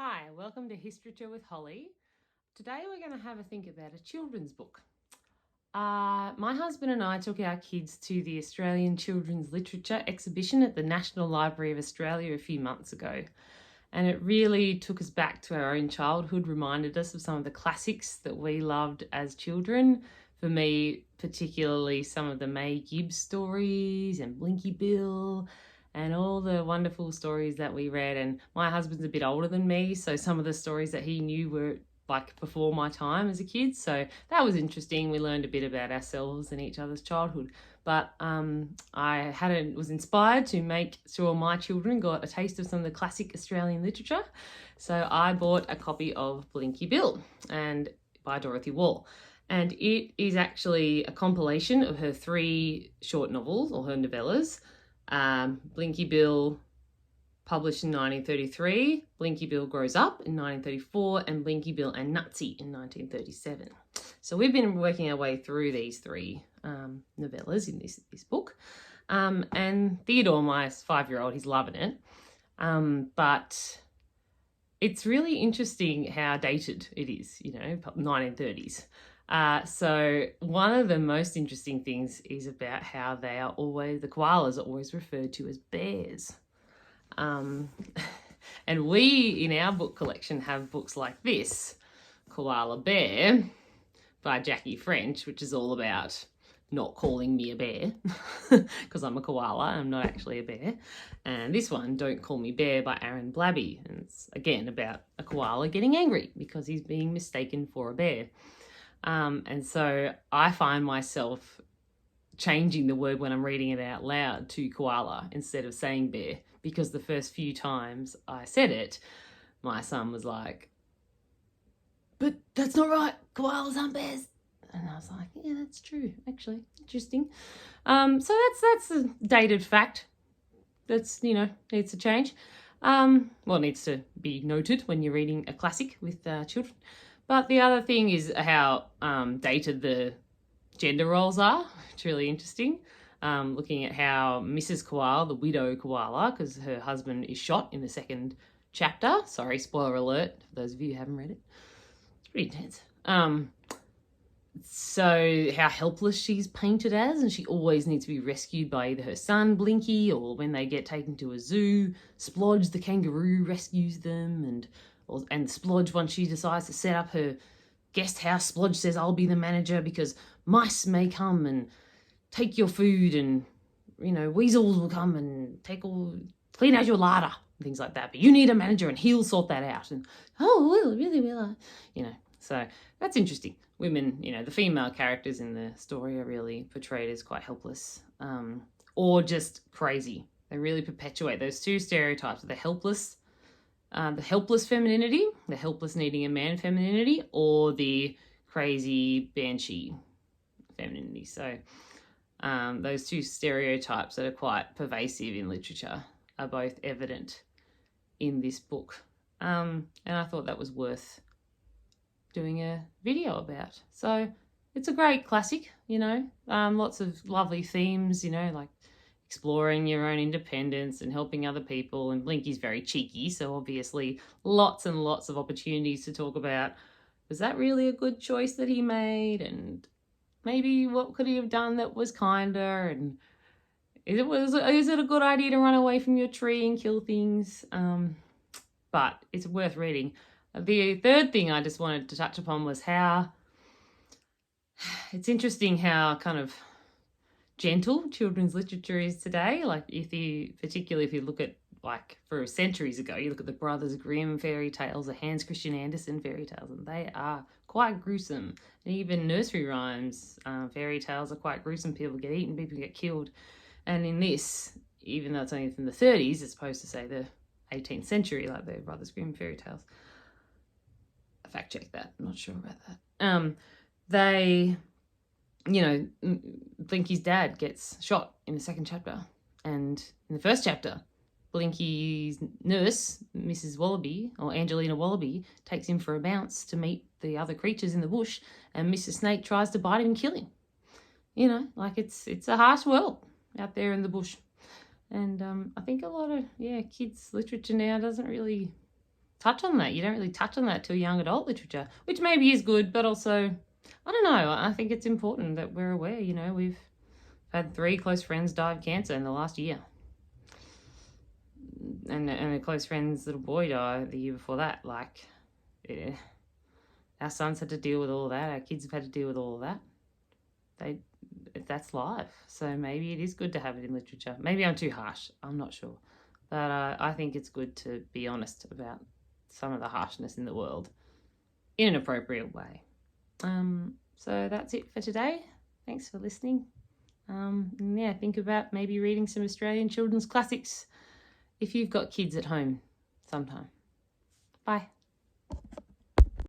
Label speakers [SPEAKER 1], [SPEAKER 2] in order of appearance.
[SPEAKER 1] Hi, welcome to History with Holly. Today we're going to have a think about a children's book. My husband and I took our kids to the Australian Children's Literature exhibition at the National Library of Australia a few months ago. And it really took us back to our own childhood, reminded us of some of the classics that we loved as children. For me, particularly some of the May Gibbs stories and Blinky Bill and all the wonderful stories that we read. And my husband's a bit older than me, so some of the stories that he knew were like before my time as a kid. So that was interesting. We learned a bit about ourselves and each other's childhood. But I was inspired to make sure my children got a taste of some of the classic Australian literature. So I bought a copy of Blinky Bill and by Dorothy Wall. And it is actually a compilation of her 3 short novels, or her novellas. Blinky Bill, published in 1933, Blinky Bill Grows Up in 1934, and Blinky Bill and Nutsy in 1937. So we've been working our way through these 3 novellas in this book. And Theodore, my 5-year-old, he's loving it. But it's really interesting how dated it is, 1930s. So one of the most interesting things is about how the koalas are always referred to as bears. And we, in our book collection, have books like this, Koala Bear by Jackie French, which is all about not calling me a bear because I'm a koala, I'm not actually a bear. And this one, Don't Call Me Bear by Aaron Blabby. And it's again about a koala getting angry because he's being mistaken for a bear. And so I find myself changing the word when I'm reading it out loud to koala instead of saying bear, because the first few times I said it, my son was like, "But that's not right, koalas aren't bears." And I was like, yeah, that's true, actually. Interesting. So that's a dated fact that's, needs to change. Needs to be noted when you're reading a classic with children. But the other thing is how dated the gender roles are. It's really interesting. Looking at how Mrs. Koala, the widow koala, because her husband is shot in the 2nd chapter. Sorry, spoiler alert for those of you who haven't read it. It's pretty intense. So how helpless she's painted as, and she always needs to be rescued by either her son, Blinky, or when they get taken to a zoo, Splodge the kangaroo rescues them, and Splodge, once she decides to set up her guest house, Splodge says, "I'll be the manager because mice may come and take your food, and weasels will come and clean out your larder," and things like that. But you need a manager and he'll sort that out. And really will I? So that's interesting. Women, the female characters in the story are really portrayed as quite helpless, or just crazy. They really perpetuate those 2 stereotypes of the helpless femininity, the helpless needing a man femininity, or the crazy banshee femininity. So those 2 stereotypes that are quite pervasive in literature are both evident in this book. And I thought that was worth doing a video about. So it's a great classic, lots of lovely themes, like exploring your own independence and helping other people. And Blinky's very cheeky, so obviously lots and lots of opportunities to talk about, was that really a good choice that he made? And maybe what could he have done that was kinder? And is it a good idea to run away from your tree and kill things? But it's worth reading. The third thing I just wanted to touch upon was how it's interesting how kind of gentle children's literature is today. Like particularly if you look at, like, for centuries ago, you look at the Brothers Grimm fairy tales, the Hans Christian Andersen fairy tales, and they are quite gruesome. And even nursery rhymes, fairy tales are quite gruesome. People get eaten, people get killed. And in this, even though it's only from the 30s, as opposed to, say, the 18th century, like the Brothers Grimm fairy tales. Fact check that, I'm not sure about that. Blinky's dad gets shot in the 2nd chapter. And in the 1st chapter, Blinky's nurse, Mrs. Wallaby, or Angelina Wallaby, takes him for a bounce to meet the other creatures in the bush, and Mrs. Snake tries to bite him and kill him. It's a harsh world out there in the bush. And I think a lot of kids' literature now doesn't really touch on that. You don't really touch on that till young adult literature, which maybe is good, but also, I don't know. I think it's important that we're aware. You know, we've had 3 close friends die of cancer in the last year. And a close friend's little boy died the year before that. Like, yeah, our sons had to deal with all of that. Our kids have had to deal with all of that. That's life. So maybe it is good to have it in literature. Maybe I'm too harsh. I'm not sure. But I think it's good to be honest about some of the harshness in the world in an appropriate way. So that's it for today. Thanks for listening. And yeah, think about maybe reading some Australian children's classics if you've got kids at home sometime. Bye.